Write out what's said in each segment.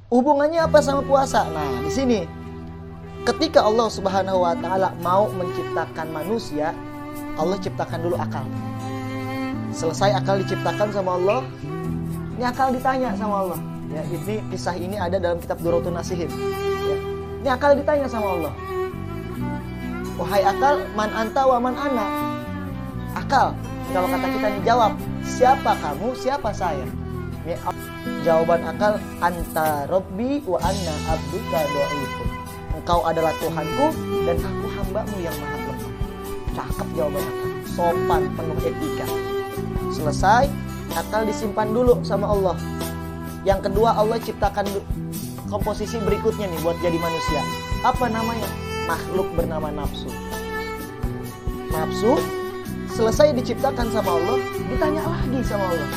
Hubungannya apa sama puasa? Nah, di sini ketika Allah Subhanahu wa taala mau menciptakan manusia, Allah ciptakan dulu akal. Selesai akal diciptakan sama Allah, ini akal ditanya sama Allah. Ya, ini kisah ini ada dalam kitab Durratun Nasihin. Ya, ini akal ditanya sama Allah. Wahai akal, man anta wa man ana. Akal, kalau kata kita nih jawab, siapa kamu, siapa saya? Ini jawaban akal, anta rabbi wa anna abduka dhaifun. Engkau adalah Tuhanku dan aku hambamu yang maha lemah. Cakep jawaban akal, sopan, penuh etika. Selesai, akal disimpan dulu sama Allah. Yang kedua, Allah ciptakan komposisi berikutnya nih buat jadi manusia. Apa namanya? Makhluk bernama nafsu. Nafsu selesai diciptakan sama Allah, ditanya lagi sama Allah.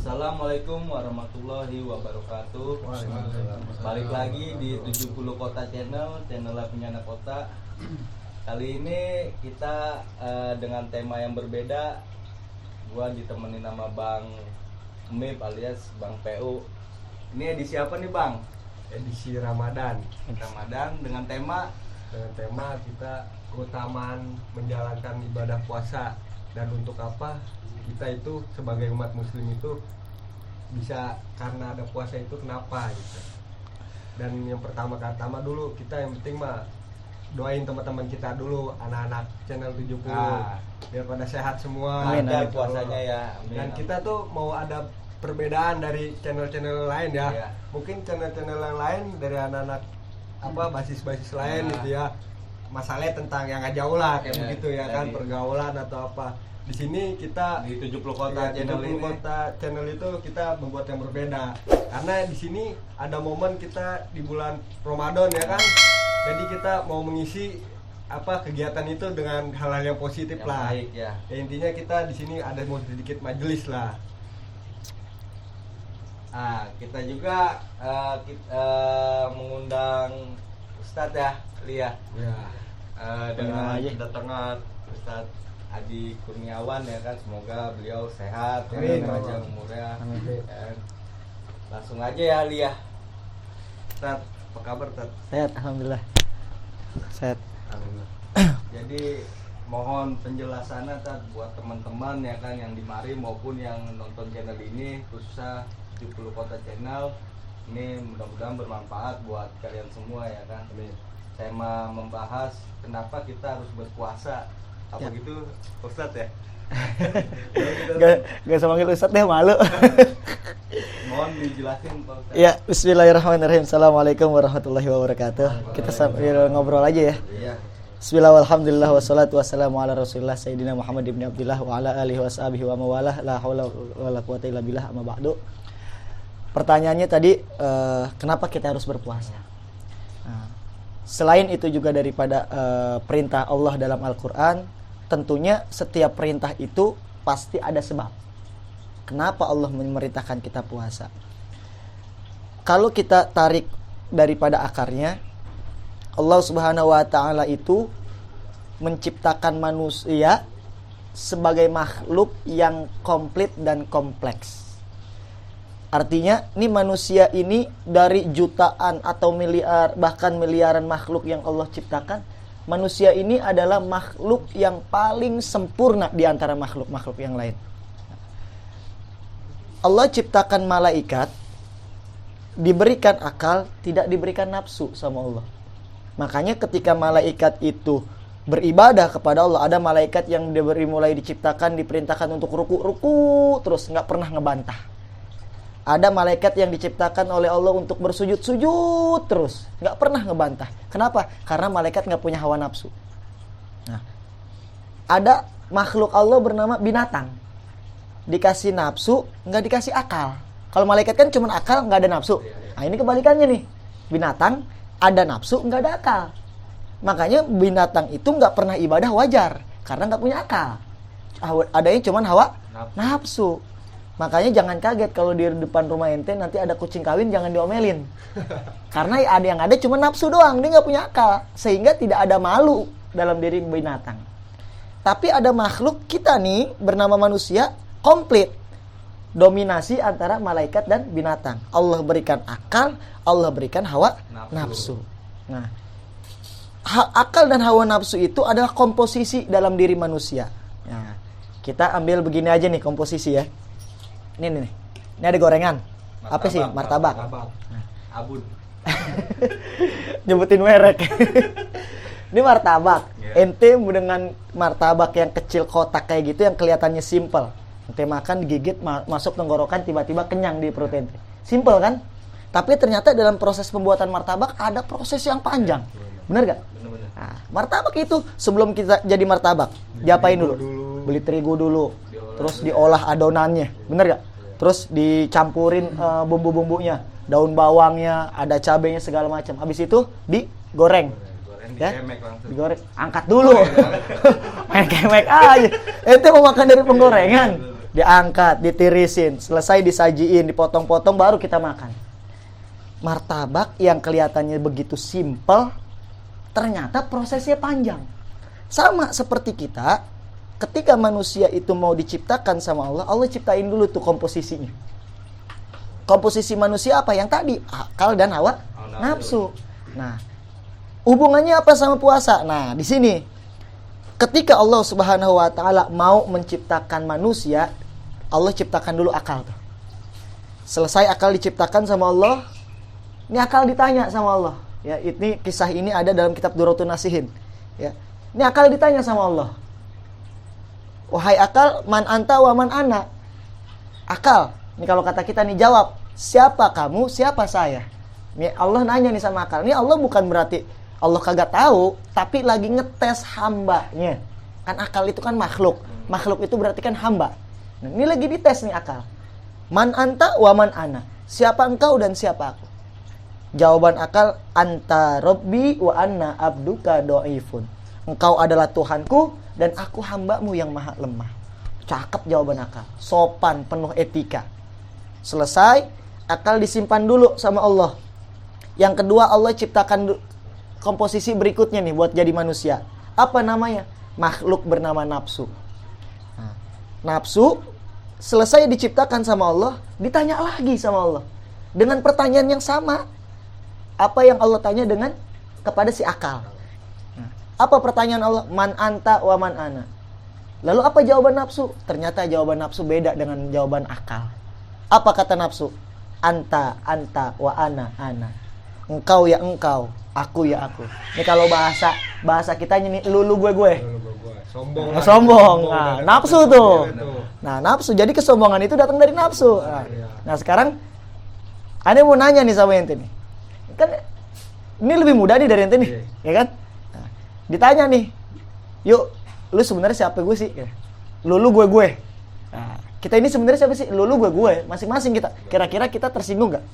Assalamualaikum warahmatullahi wabarakatuh. Balik lagi di 70 Kota Channel Penyana Kota. Kali ini kita dengan tema yang berbeda. Gua ditemenin sama Bang Mip alias Bang PU. Ini edisi apa nih Bang? Edisi Ramadan dengan tema kita keutamaan menjalankan ibadah puasa dan untuk apa kita itu sebagai umat muslim itu bisa karena ada puasa itu kenapa gitu. Dan yang pertama dulu kita yang penting mah doain teman-teman kita dulu, anak-anak channel 70 biar pada sehat semua. Amin, puasanya ya. Amin. Dan kita tuh mau ada perbedaan dari channel-channel lain ya. Iya. Mungkin channel-channel yang lain dari anak-anak basis-basis lain gitu ya. Masalahnya tentang yang gak jauh lah kayak begitu ya kan, pergaulan atau apa. Di sini kita di 70 Kota Channel 70 Kota Channel itu kita membuat yang berbeda. Karena di sini ada momen kita di bulan Ramadan ya kan. Jadi kita mau mengisi kegiatan itu dengan hal-hal yang positif yang lah. Baik, ya. Intinya kita di sini ada mau sedikit majelis lah. Kita juga mengundang Ustadz ya, Lia. Ya. Dengan kedatangan Ustadz Adi Kurniawan ya kan, semoga beliau sehat, panjang umurnya. Dan langsung aja ya Lia. Ustadz, apa kabar Ustadz? Sehat, alhamdulillah. Sehat. Alhamdulillah. Jadi mohon penjelasannya Ustadz buat teman-teman ya kan yang di mari maupun yang nonton channel ini, khususnya 70 Kota Channel. Ini mudah-mudahan bermanfaat buat kalian semua ya kan. Saya mau membahas kenapa kita harus berpuasa. Apa ya. Gitu Ustadz ya? Gak usah manggil Ustadz deh, malu. Mohon dijelasin Pak Ustadz. Ya, bismillahirrahmanirrahim. Assalamualaikum warahmatullahi wabarakatuh. Kita sambil ngobrol aja ya. Iya. Bismillah, alhamdulillah, wassalatu wassalamu ala rasulillah Sayyidina Muhammad ibn Abdillah wa ala alihi wa sahbihi wa mawalah. La hawla wa la quwata illa billah, amma ba'du. Pertanyaannya tadi, kenapa kita harus berpuasa? Selain itu juga daripada perintah Allah dalam Al-Quran, tentunya setiap perintah itu pasti ada sebab. Kenapa Allah memerintahkan kita puasa? Kalau kita tarik daripada akarnya, Allah Subhanahu wa taala itu menciptakan manusia sebagai makhluk yang komplit dan kompleks. Artinya, ini manusia ini dari jutaan atau miliar, bahkan miliaran makhluk yang Allah ciptakan, manusia ini adalah makhluk yang paling sempurna di antara makhluk-makhluk yang lain. Allah ciptakan malaikat, diberikan akal, tidak diberikan nafsu sama Allah. Makanya ketika malaikat itu beribadah kepada Allah, ada malaikat yang mulai diciptakan, diperintahkan untuk ruku terus, nggak pernah ngebantah. Ada malaikat yang diciptakan oleh Allah untuk bersujud-sujud terus, nggak pernah ngebantah. Kenapa? Karena malaikat nggak punya hawa nafsu. Nah, ada makhluk Allah bernama binatang, dikasih nafsu, nggak dikasih akal. Kalau malaikat kan cuma akal, nggak ada nafsu. Nah, ini kebalikannya nih. Binatang ada nafsu, nggak ada akal. Makanya binatang itu nggak pernah ibadah wajar, karena nggak punya akal. Adanya cuma hawa nafsu. Makanya jangan kaget kalau di depan rumah ente nanti ada kucing kawin, jangan diomelin. Karena yang ada cuma nafsu doang, dia nggak punya akal. Sehingga tidak ada malu dalam diri binatang. Tapi ada makhluk kita nih bernama manusia komplit. Dominasi antara malaikat dan binatang. Allah berikan akal, Allah berikan hawa nafsu. Nah, akal dan hawa nafsu itu adalah komposisi dalam diri manusia. Nah, kita ambil begini aja nih komposisi ya. Ini nih. Ini ada gorengan. Apa sih? Martabak. Nah. Abun. Nyebutin merek. Ini martabak. Yeah. Ente dengan martabak yang kecil kotak kayak gitu yang kelihatannya simple. Ente makan, digigit, masuk tenggorokan, tiba-tiba kenyang di perut ente. Simple kan? Tapi ternyata dalam proses pembuatan martabak ada proses yang panjang. Bener gak? Bener-bener. Nah, martabak itu sebelum kita jadi martabak, diapain dulu? Beli terigu dulu. Terus diolah adonannya. Bener gak? Terus dicampurin bumbu-bumbunya. Daun bawangnya, ada cabenya segala macam. Habis itu digoreng. Ya? Digoreng. Angkat dulu. Main kemek aja. Ente mau makan dari penggorengan. Diangkat, ditirisin, selesai disajiin, dipotong-potong, baru kita makan. Martabak yang kelihatannya begitu simple, ternyata prosesnya panjang. Sama seperti kita, ketika manusia itu mau diciptakan sama Allah, Allah ciptain dulu tuh komposisinya. Komposisi manusia apa? Yang tadi, akal dan hawa nafsu. Nah, hubungannya apa sama puasa? Nah, di sini ketika Allah Subhanahu wa taala mau menciptakan manusia, Allah ciptakan dulu akal tuh. Selesai akal diciptakan sama Allah, ini akal ditanya sama Allah. Ya, ini kisah ini ada dalam kitab Duratun Nasihin. Ya. Ini akal ditanya sama Allah. Wahai akal, man anta wa man ana? Akal, ini kalau kata kita nih jawab, siapa kamu, siapa saya? Ini Allah nanya nih sama akal. Ini Allah bukan berarti Allah kagak tahu, tapi lagi ngetes hambanya. Kan akal itu kan makhluk. Makhluk itu berarti kan hamba. Nah, ini lagi dites nih akal. Man anta wa man ana? Siapa engkau dan siapa aku? Jawaban akal, anta rabbi wa anna abduka do'ifun. Engkau adalah Tuhanku dan aku hambamu yang maha lemah. Cakep jawaban akal. Sopan, penuh etika. Selesai, akal disimpan dulu sama Allah. Yang kedua, Allah ciptakan komposisi berikutnya nih buat jadi manusia. Apa namanya? Makhluk bernama nafsu. Nah, nafsu selesai diciptakan sama Allah, ditanya lagi sama Allah dengan pertanyaan yang sama. Apa yang Allah tanya dengan kepada si akal. Nah, apa pertanyaan Allah? Man anta wa man ana? Lalu apa jawaban nafsu? Ternyata jawaban nafsu beda dengan jawaban akal. Apa kata nafsu? Anta wa ana. Engkau ya engkau, aku ya aku. Ini kalau bahasa kitanya nih, lu gue. Sombong. Nah, nafsu tuh. Nah, nafsu. Jadi kesombongan itu datang dari nafsu. Nah, sekarang ada mau nanya nih sama ente nih. Kan ini lebih mudah nih dari ente nih, ya kan? Nah, ditanya nih, yuk, lu sebenarnya siapa gue sih? Lu gue. Nah, kita ini sebenarnya siapa sih? Lu gue. Masing-masing kita. Kira-kira kita tersinggung nggak?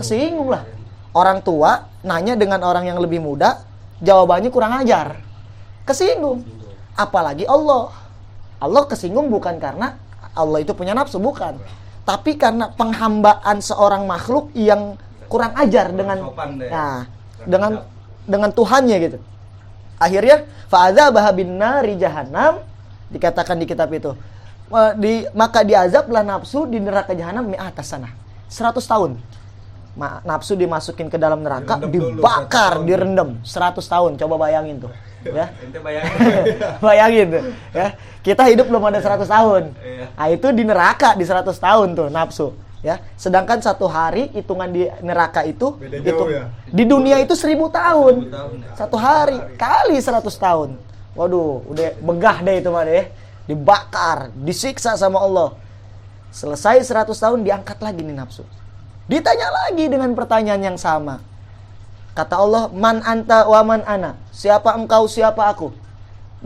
Kesinggung lah. Orang tua nanya dengan orang yang lebih muda, jawabannya kurang ajar. Kesinggung. Apalagi Allah. Allah kesinggung bukan karena Allah itu punya nafsu, bukan. Tapi karena penghambaan seorang makhluk yang kurang ajar dengan Tuhannya gitu. Akhirnya fa'adzabaha binnari jahannam, dikatakan di kitab itu. Maka diazablah nafsu di neraka jahanam mi'atas sana. 100 tahun. Nafsu dimasukin ke dalam neraka, dibakar, direndam 100 tahun. Coba bayangin tuh, ya. Ente bayangin. Bayangin tuh, ya. Kita hidup belum ada 100 tahun. Nah, itu di neraka di 100 tahun tuh nafsu, ya. Sedangkan satu hari hitungan di neraka itu ya? Di dunia itu 1000 tahun. Satu hari kali 100 tahun. Waduh, udah begah deh itu mah deh. Dibakar, disiksa sama Allah. Selesai 100 tahun diangkat lagi nih nafsu. Ditanya lagi dengan pertanyaan yang sama. Kata Allah, man anta wa man ana? Siapa engkau, siapa aku?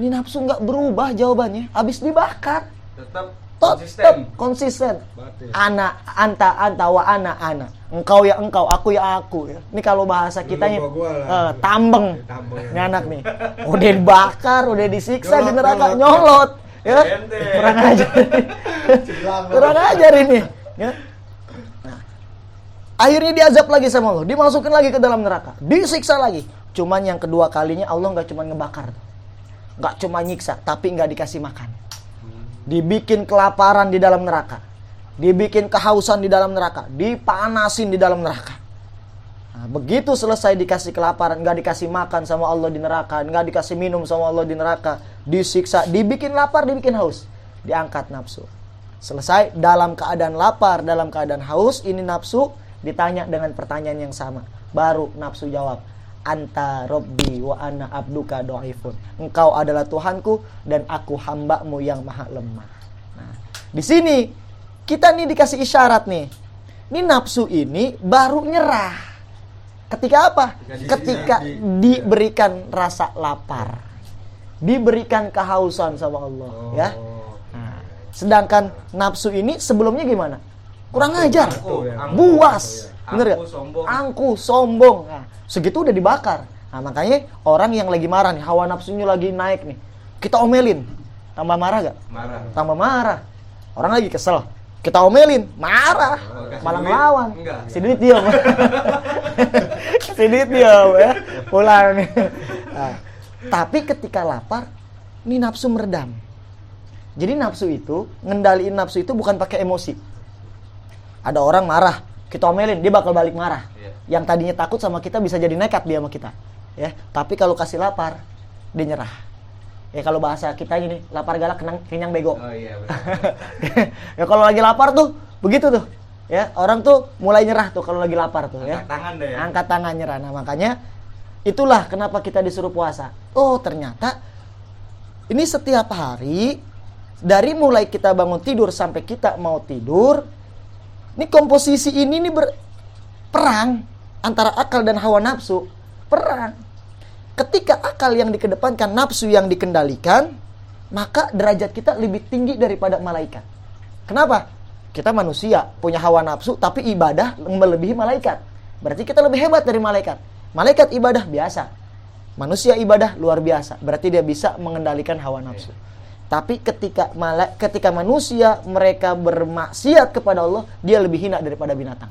Ini nafsu nggak berubah jawabannya. Habis dibakar. Tetap konsisten. Ana, anta wa ana. Engkau ya engkau, aku ya aku. Ini kalau bahasa kitanya tambeng. Ini anak nih. Udah dibakar, udah disiksa di neraka, nyolot. Ya, Ente. kurang ajar. Kurang ajar ini. Ya. Nah, akhirnya diazab lagi sama Allah, dimasukin lagi ke dalam neraka, disiksa lagi. Cuman yang kedua kalinya Allah nggak cuma ngebakar, nggak cuma nyiksa, tapi nggak dikasih makan. Dibikin kelaparan di dalam neraka, dibikin kehausan di dalam neraka, dipanasin di dalam neraka. Nah, begitu selesai dikasih kelaparan, nggak dikasih makan sama Allah di neraka, nggak dikasih minum sama Allah di neraka, disiksa, dibikin lapar, dibikin haus, diangkat nafsu. Selesai dalam keadaan lapar, dalam keadaan haus, ini nafsu ditanya dengan pertanyaan yang sama. Baru nafsu jawab, anta robbi wa ana abduka do'ifun. Engkau adalah Tuhanku dan aku hambamu yang maha lemah. Nah, di sini kita nih dikasih isyarat nih. Ini nafsu ini baru nyerah. Ketika apa? Ketika diberikan rasa lapar, diberikan kehausan sama Allah, ya. Nah, sedangkan nafsu ini sebelumnya gimana? Kurang ajar, buas, bener gak? Angkuh, sombong. Nah, segitu udah dibakar. Nah, makanya orang yang lagi marah nih, hawa nafsunya lagi naik nih, kita omelin, tambah marah gak? Marah. Tambah marah. Orang lagi kesel, kita omelin, marah, malah ngelawan. Si duit diam. Si duit diam ya, pulang. Nah, tapi ketika lapar, ini nafsu meredam. Jadi nafsu itu, ngendaliin nafsu itu bukan pakai emosi. Ada orang marah, kita omelin, dia bakal balik marah. Yang tadinya takut sama kita bisa jadi nekat dia sama kita. Ya, tapi kalau kasih lapar, dia nyerah. Ya kalau bahasa kita gini, lapar galak kenyang bego. Oh iya benar. Ya kalau lagi lapar tuh begitu tuh. Ya, orang tuh mulai nyerah tuh kalau lagi lapar tuh. Angkat tangan deh ya. Angkat tangan nyerah. Nah, makanya itulah kenapa kita disuruh puasa. Oh, ternyata ini setiap hari dari mulai kita bangun tidur sampai kita mau tidur, ini komposisi ini nih perang antara akal dan hawa nafsu. Perang. Ketika akal yang dikedepankan, nafsu yang dikendalikan, maka derajat kita lebih tinggi daripada malaikat. Kenapa? Kita manusia, punya hawa nafsu, tapi ibadah melebihi malaikat. Berarti kita lebih hebat dari malaikat. Malaikat ibadah biasa. Manusia ibadah luar biasa. Berarti dia bisa mengendalikan hawa nafsu. Tapi ketika manusia mereka bermaksiat kepada Allah, dia lebih hina daripada binatang.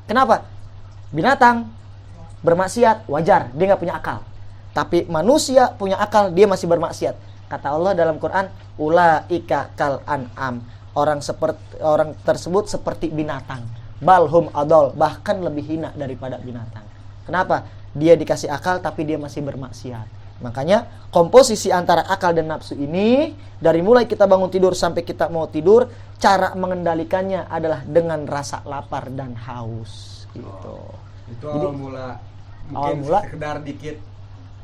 Kenapa? Binatang bermaksiat wajar, dia nggak punya akal. Tapi manusia punya akal, dia masih bermaksiat. Kata Allah dalam Quran, ulaika kal an'am. Orang tersebut seperti binatang. Balhum adol, bahkan lebih hina daripada binatang. Kenapa? Dia dikasih akal tapi dia masih bermaksiat. Makanya komposisi antara akal dan nafsu ini, dari mulai kita bangun tidur sampai kita mau tidur, cara mengendalikannya adalah dengan rasa lapar dan haus gitu. Itu Jadi, awal mula awal mungkin mula sekedar dikit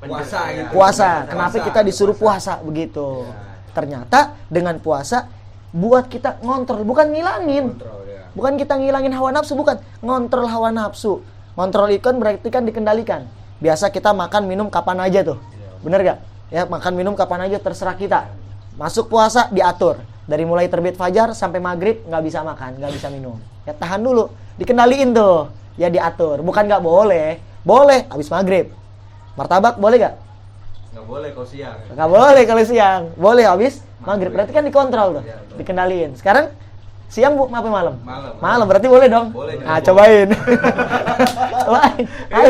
puasa gitu. Puasa, kenapa kita disuruh puasa begitu? Ya. Ternyata dengan puasa buat kita ngontrol, bukan ngilangin. Kontrol, ya. Bukan kita ngilangin hawa nafsu, bukan. Ngontrol hawa nafsu. Ngontrol ikan berarti kan dikendalikan. Biasa kita makan minum kapan aja tuh. Bener gak? Ya, makan minum kapan aja terserah kita. Masuk puasa diatur. Dari mulai terbit fajar sampai maghrib nggak bisa makan, nggak bisa minum. Ya tahan dulu, dikendaliin tuh. Ya diatur. Bukan nggak boleh. Boleh habis maghrib. Martabak boleh gak? Nggak boleh kalau siang. Nggak boleh kalau siang. Boleh habis maghrib. Berarti kan dikontrol tuh. Ya, betul. Dikendaliin. Sekarang siang bu, apa malam? Malam. Berarti boleh dong? Boleh. Nah, cobain. Nah,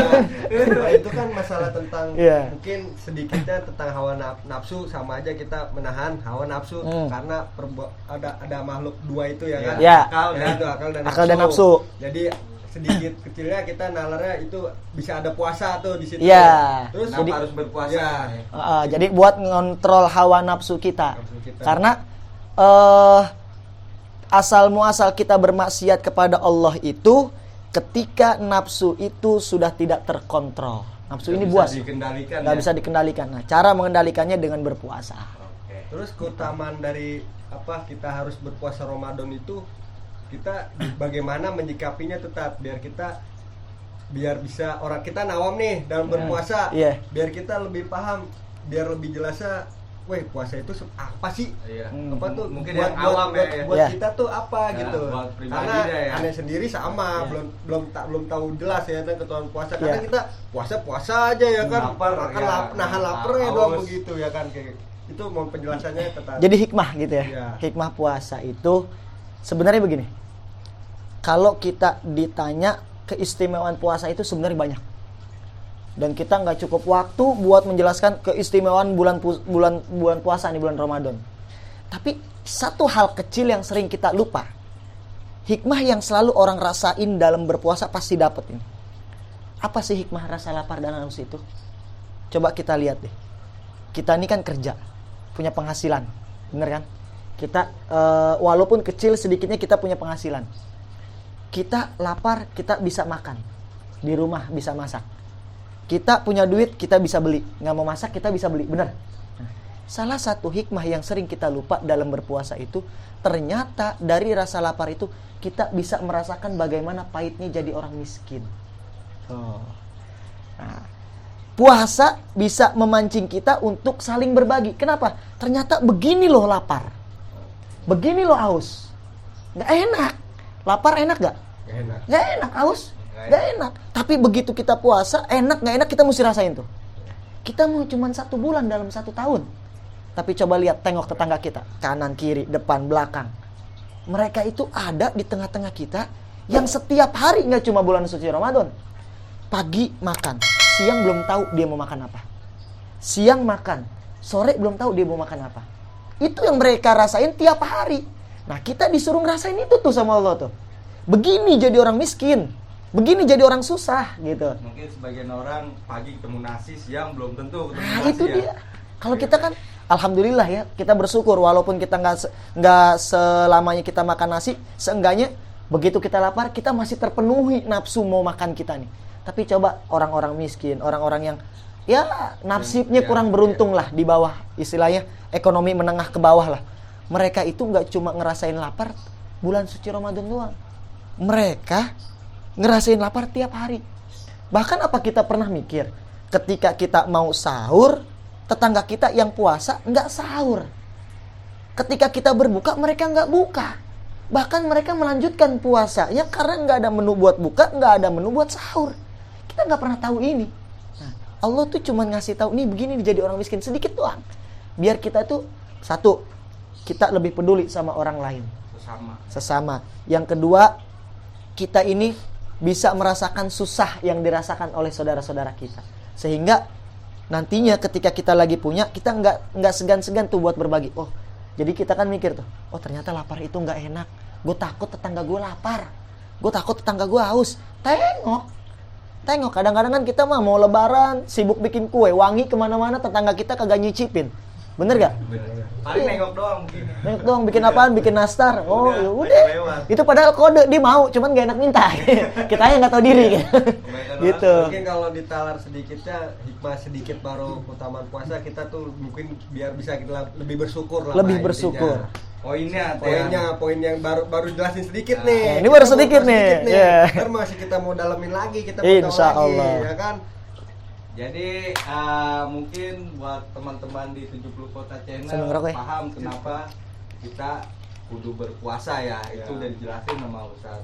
itu kan masalah tentang Iya. mungkin sedikitnya tentang hawa nafsu, sama aja kita menahan hawa nafsu karena ada makhluk dua itu ya kan. Iya. Akal dan nafsu. Jadi sedikit kecilnya kita nalarnya itu bisa ada puasa tuh di situ. Iya. Terus Kenapa harus berpuasa? Ya. Jadi buat ngontrol hawa nafsu kita. Karena asal muasal kita bermaksiat kepada Allah itu ketika nafsu itu sudah tidak terkontrol. Nafsu ini buas, nggak bisa dikendalikan. Nah, cara mengendalikannya dengan berpuasa. Terus keutamaan dari kita harus berpuasa Ramadan itu, kita bagaimana menyikapinya tetap biar bisa orang kita nawam nih dalam berpuasa, biar kita lebih paham, biar lebih jelasnya. Weh, puasa itu apa sih? Apa tuh? Mungkin buat, yang awam buat kita tuh apa gitu? Buat Karena ya. aneh sendiri sama, belum tahu jelas ya tentang ketentuan puasa. Karena kita puasa aja ya kan, Lapar, nahan lapar ya haus. doang begitu ya kan kayak. itu mau penjelasannya tentang. Jadi hikmah gitu ya. Iya. Hikmah puasa itu sebenarnya begini. Kalau kita ditanya keistimewaan puasa itu sebenarnya banyak. Dan kita nggak cukup waktu buat menjelaskan keistimewaan bulan puasa nih, bulan Ramadan. Tapi satu hal kecil yang sering kita lupa. Hikmah yang selalu orang rasain dalam berpuasa pasti dapat ini. Apa sih hikmah rasa lapar dan haus itu? Coba kita lihat deh. Kita ini kan kerja, punya penghasilan, bener kan? Kita walaupun kecil sedikitnya kita punya penghasilan. Kita lapar, kita bisa makan. Di rumah bisa masak. Kita punya duit, kita bisa beli. Nggak mau masak, kita bisa beli. Bener? Nah, salah satu hikmah yang sering kita lupa dalam berpuasa itu, ternyata dari rasa lapar itu, kita bisa merasakan bagaimana pahitnya jadi orang miskin. Nah, puasa bisa memancing kita untuk saling berbagi. Kenapa? Ternyata begini loh lapar. Begini loh haus. Nggak enak. Lapar enak gak? Gak enak. Gak enak, haus? Gak enak. Tapi begitu kita puasa, enak gak enak kita mesti rasain tuh. Kita mau cuma 1 bulan dalam 1 tahun. Tapi coba lihat, tengok tetangga kita. Kanan, kiri, depan, belakang. Mereka itu ada di tengah-tengah kita yang setiap hari, gak cuma bulan suci Ramadan. Pagi makan, siang belum tahu dia mau makan apa. Siang makan, sore belum tahu dia mau makan apa. Itu yang mereka rasain tiap hari. Nah, kita disuruh ngerasain itu tuh sama Allah tuh. Begini jadi orang miskin. Begini jadi orang susah gitu. Mungkin sebagian orang pagi ketemu nasi, siang belum tentu ketemu Nah, nasi itu ya. dia. Kalau kita kan alhamdulillah ya, kita bersyukur walaupun kita nggak selamanya kita makan nasi, seenggaknya begitu kita lapar kita masih terpenuhi nafsu mau makan kita nih. Tapi coba orang-orang miskin, orang-orang yang ya nasibnya kurang beruntung lah di bawah, istilahnya ekonomi menengah ke bawah lah. Mereka itu nggak cuma ngerasain lapar bulan suci Ramadan doang. Mereka ngerasain lapar tiap hari. Bahkan apa kita pernah mikir ketika kita mau sahur, tetangga kita yang puasa nggak sahur. Ketika kita berbuka, mereka nggak buka. Bahkan mereka melanjutkan puasanya karena nggak ada menu buat buka, nggak ada menu buat sahur. Kita nggak pernah tahu ini. Nah, Allah tuh cuma ngasih tahu nih begini jadi orang miskin sedikit doang. Biar kita tuh satu, kita lebih peduli sama orang lain. Sesama. Yang kedua, kita ini bisa merasakan susah yang dirasakan oleh saudara-saudara kita. Sehingga nantinya ketika kita lagi punya, kita nggak segan-segan tuh buat berbagi. Oh, jadi kita kan mikir tuh, oh ternyata lapar itu nggak enak. Gue takut tetangga gue lapar. Gue takut tetangga gue haus. Tengok, kadang-kadang kan kita mah mau lebaran, sibuk bikin kue, wangi kemana-mana, tetangga kita kagak nyicipin. Bener gak? Bener. Paling nengok doang mungkin. Nengok doang, bikin apaan? Bikin nastar. Oh, Udah, yaudah. lewat. Itu padahal kode, dia mau, cuman gak enak minta. Kita aja gak tahu diri. Gitu. Mungkin kalau ditalar sedikitnya, hikmah sedikit baru keutamaan puasa, kita tuh mungkin biar bisa kita lebih bersyukur lah. Lebih Pak, bersyukur. Poinnya, poin yang baru jelasin sedikit Nah, nih. ini baru Kita mau sedikit bahas nih. nih. Yeah. Ntar masih kita mau dalamin lagi, kita mau Insya tahu lagi, Allah. ya kan? Jadi mungkin buat teman-teman di 70 Kota Seneng Channel ngerokok ya? paham kenapa kita kudu berpuasa ya. Itu udah dijelasin sama Ustaz.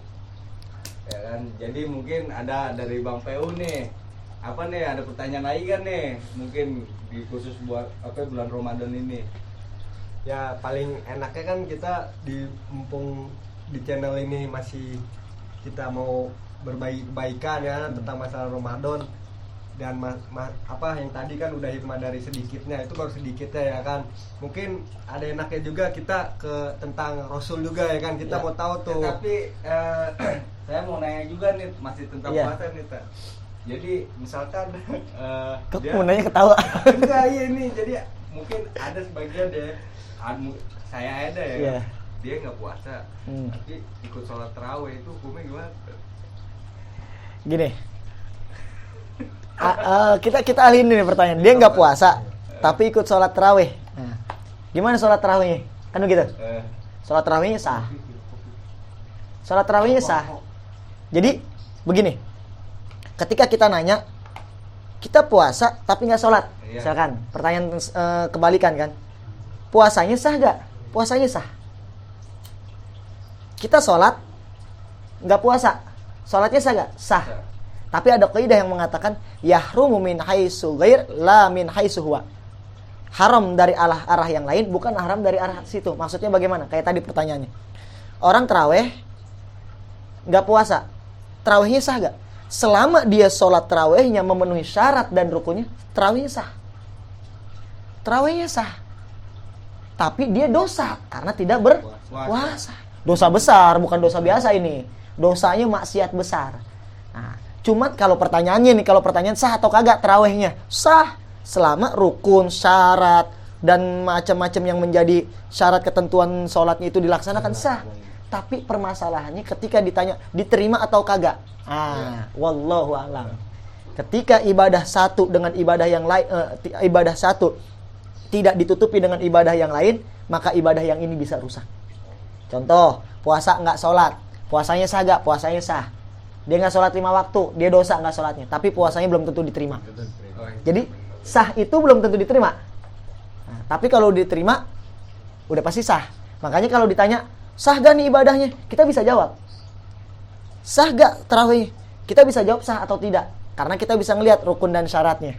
Ya kan? Jadi mungkin ada dari Bang PU nih. Apa nih, ada pertanyaan lagi kan nih? Mungkin di khusus buat bulan Ramadan ini. Ya paling enaknya kan kita di mumpung di channel ini masih kita mau berbagi kebaikan ya tentang masalah Ramadan. Dan apa yang tadi kan udah hikmah dari sedikitnya, itu baru sedikitnya ya kan. Mungkin ada enaknya juga kita ke tentang Rasul juga ya kan, kita Ya, mau tahu tuh. tapi saya mau nanya juga nih, masih tentang Iya. puasa nih, Ta. Jadi misalkan Kok dia mau nanya ketawa? enggak, iya nih, jadi mungkin ada sebagian deh, saya ada ya, Iya. dia nggak puasa, tapi ikut sholat tarawih, itu hukumnya gimana? Gini. Kita alihin nih pertanyaan. Dia nggak puasa, tapi ikut sholat tarawih. Nah, gimana sholat tarawihnya? Kan begitu. Sholat tarawihnya sah. Sholat tarawihnya sah. Jadi begini. Ketika kita nanya, kita puasa tapi nggak sholat. Iya. Misalkan pertanyaan kebalikan kan. Puasanya sah nggak? Puasanya sah. Kita sholat nggak puasa, sholatnya sah nggak? Sah. Tapi ada kaidah yang mengatakan yahrumu min haitsu ghair la min haitsu huwa. haram dari arah yang lain, bukan haram dari arah situ. Maksudnya bagaimana? Kayak tadi pertanyaannya. Orang taraweh nggak puasa, tarawehnya sah nggak? Selama dia sholat tarawehnya memenuhi syarat dan rukunnya, tarawehnya sah. Tarawehnya sah. Tapi dia dosa karena tidak berpuasa. Dosa besar, bukan dosa biasa ini. Dosanya maksiat besar. Nah, cuma kalau pertanyaannya nih, kalau pertanyaan sah atau kagak tarawehnya? Sah. Selama rukun, syarat, dan macam-macam yang menjadi syarat ketentuan sholatnya itu dilaksanakan, sah. Tapi permasalahannya ketika ditanya diterima atau kagak. Wallahu a'lam. Ketika ibadah satu dengan ibadah yang lain, ibadah satu tidak ditutupi dengan ibadah yang lain, maka ibadah yang ini bisa rusak. Contoh, puasa nggak sholat, puasanya sah nggak? Puasanya sah. Dia nggak sholat 5 waktu, dia dosa nggak sholatnya, tapi puasanya belum tentu diterima. Jadi sah itu belum tentu diterima. Nah, tapi kalau diterima, udah pasti sah. Makanya kalau ditanya, sah gak nih ibadahnya? Kita bisa jawab. Sah gak tarawih? Kita bisa jawab sah atau tidak. Karena kita bisa ngelihat rukun dan syaratnya.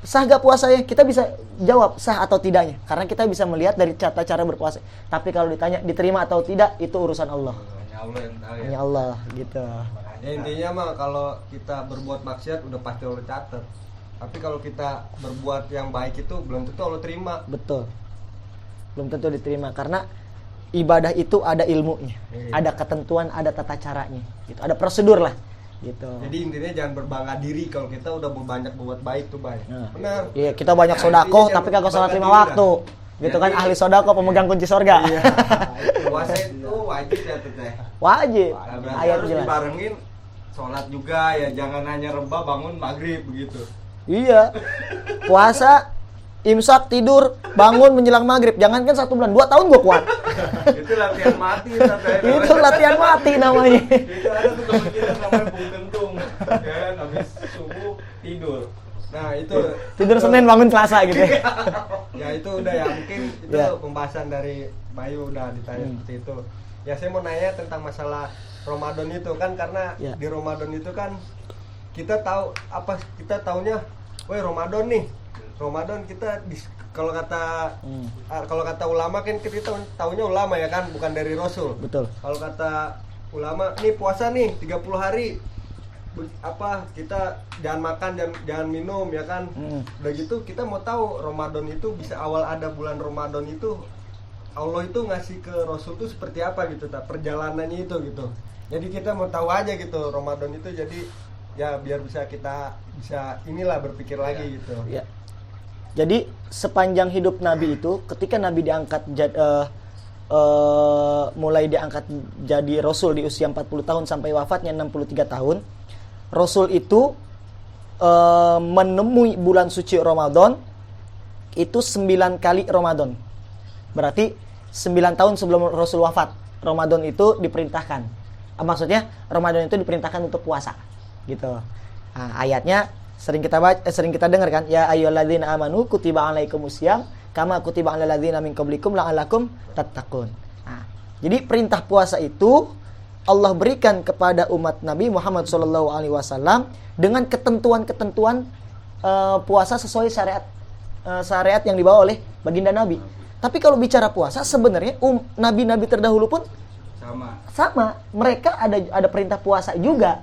Sah gak puasanya? Kita bisa jawab sah atau tidaknya. Karena kita bisa melihat dari tata cara berpuasa. Tapi kalau ditanya diterima atau tidak, itu urusan Allah. Hanya Allah yang tahu ya. Hanya Allah gitu. Ya intinya mah kalau kita berbuat maksiat udah pasti Allah catat. Tapi kalau kita berbuat yang baik itu belum tentu Allah terima. Betul. Belum tentu diterima karena ibadah itu ada ilmunya, ada ketentuan, ada tata caranya, gitu. Ada prosedur lah, gitu. Jadi intinya jangan berbangga diri kalau kita udah banyak buat baik tuh baik. Nah, benar. Iya, kita banyak sodako tapi kagak sholat 5 waktu, gitu kan? Ahli sodako pemegang kunci surga. Iya. Puasa itu wajib ya teteh. Wajib. Nah, Ayat harus jelas. dibarengin sholat juga ya, jangan hanya rebah bangun maghrib begitu. Iya. Puasa, imsak, tidur, bangun menjelang maghrib. Jangankan 1 bulan, 2 tahun gua kuat. Itu latihan mati teteh. Itu latihan mati namanya. Itu ada tuh teman kita namanya Bung Kentung. Ya kan habis subuh tidur. Nah itu Tidur Senin bangun Selasa gitu. ya itu udah ya, mungkin itu Ya. pembahasan dari Bayu udah ditanya seperti itu. Ya saya mau nanya tentang masalah Ramadan itu kan, karena Ya. di Ramadan itu kan kita tahu apa, kita taunya, woi Ramadan nih, Ramadan kita kalau kata ulama kan kita taunya ulama ya kan, bukan dari Rasul. Betul. Kalau kata ulama nih puasa nih 30 hari kita jangan makan, jangan minum ya kan. Udah gitu kita mau tahu Ramadan itu bisa awal ada bulan Ramadan itu Allah itu ngasih ke Rasul itu seperti apa gitu, perjalanannya itu gitu. Jadi kita mau tahu aja gitu Ramadan itu, jadi ya biar kita bisa inilah berpikir lagi gitu. Ya. Jadi sepanjang hidup Nabi itu, ketika Nabi diangkat mulai diangkat jadi Rasul di usia 40 tahun sampai wafatnya 63 tahun, Rasul itu menemui bulan suci Ramadan itu 9 kali Ramadan. Berarti 9 tahun sebelum Rasul wafat, Ramadan itu diperintahkan. Maksudnya Ramadan itu diperintahkan untuk puasa. Gitu. Nah, ayatnya sering kita dengar kan, ya ayyuhalladzina amanu kutiba alaikumusiyam kama kutiba alal ladzina min qablikum la'allakum tattaqun. Nah, jadi perintah puasa itu Allah berikan kepada umat Nabi Muhammad SAW dengan ketentuan-ketentuan puasa sesuai syariat yang dibawa oleh baginda Nabi. Tapi kalau bicara puasa sebenarnya nabi-nabi terdahulu pun sama. Mereka ada perintah puasa juga.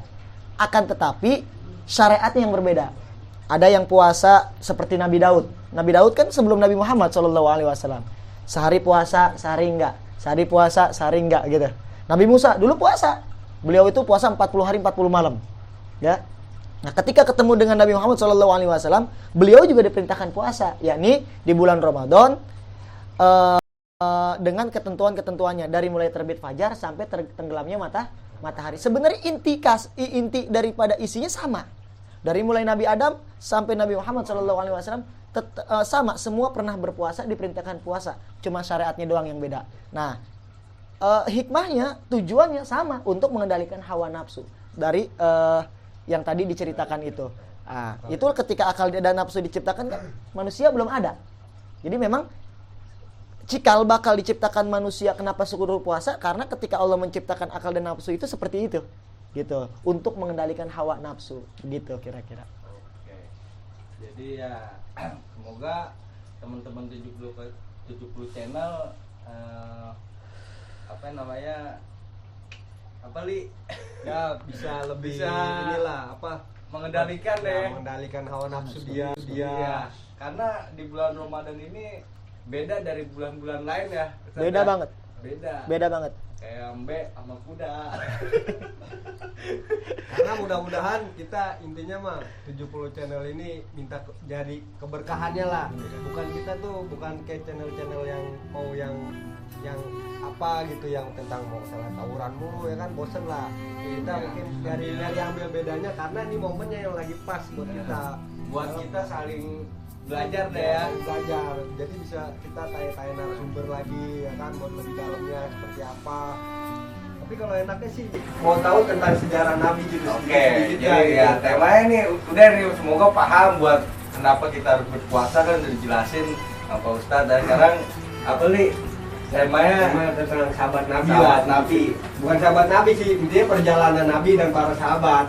Akan tetapi syariatnya yang berbeda. Ada yang puasa seperti Nabi Daud. Nabi Daud kan sebelum Nabi Muhammad SAW. Sehari puasa, sehari enggak. Sehari puasa, sehari enggak gitu. Nabi Musa dulu puasa. Beliau itu puasa 40 hari 40 malam. Ya. Nah, ketika ketemu dengan Nabi Muhammad SAW, beliau juga diperintahkan puasa, yakni di bulan Ramadan dengan ketentuan-ketentuannya dari mulai terbit fajar sampai tenggelamnya matahari. Sebenarnya inti daripada isinya sama. Dari mulai Nabi Adam sampai Nabi Muhammad SAW sama, semua pernah berpuasa, diperintahkan puasa. Cuma syariatnya doang yang beda. Nah, hikmahnya, tujuannya sama, untuk mengendalikan hawa nafsu dari yang tadi diceritakan itu. Nah, itu ketika akal dan nafsu diciptakan kan, manusia belum ada. Jadi memang cikal bakal diciptakan manusia, kenapa suruh puasa? Karena ketika Allah menciptakan akal dan nafsu itu seperti itu, gitu, untuk mengendalikan hawa nafsu, gitu kira-kira. Oke. Jadi ya semoga teman-teman 70 channel apa namanya apa li Ya bisa lebih Bisa inilah apa mengendalikan ya, deh mengendalikan hawa nafsu dia. Iya, karena di bulan Ramadan ini beda dari bulan-bulan lain ya. Beda banget. Beda banget. Kayak Mbe sama kuda. Karena mudah-mudahan kita intinya mah 70 channel ini minta jadi keberkahannya lah. Bukan kita tuh bukan kayak channel-channel yang mau yang apa gitu yang tentang mau salah tawuran mulu ya kan, bosen lah. Kita Iya. mungkin dari ambil bedanya karena ini momennya yang lagi pas buat kita. Buat kita saling belajar deh ya. Belajar. Jadi bisa kita tanya-tanya narasumber lagi ya kan, buat lebih dalamnya seperti apa. Tapi kalau enaknya sih mau tahu tentang sejarah Nabi gitu. Oke, sedikit jadi ya temanya nih udah nih, semoga paham buat kenapa kita harus berpuasa kan udah dijelasin sama Pak Ustadz. Dan sekarang apa nih temanya? Tema tentang sahabat Nabi Sahabat lah. Nabi. Bukan sahabat Nabi sih, intinya perjalanan Nabi dan para sahabat.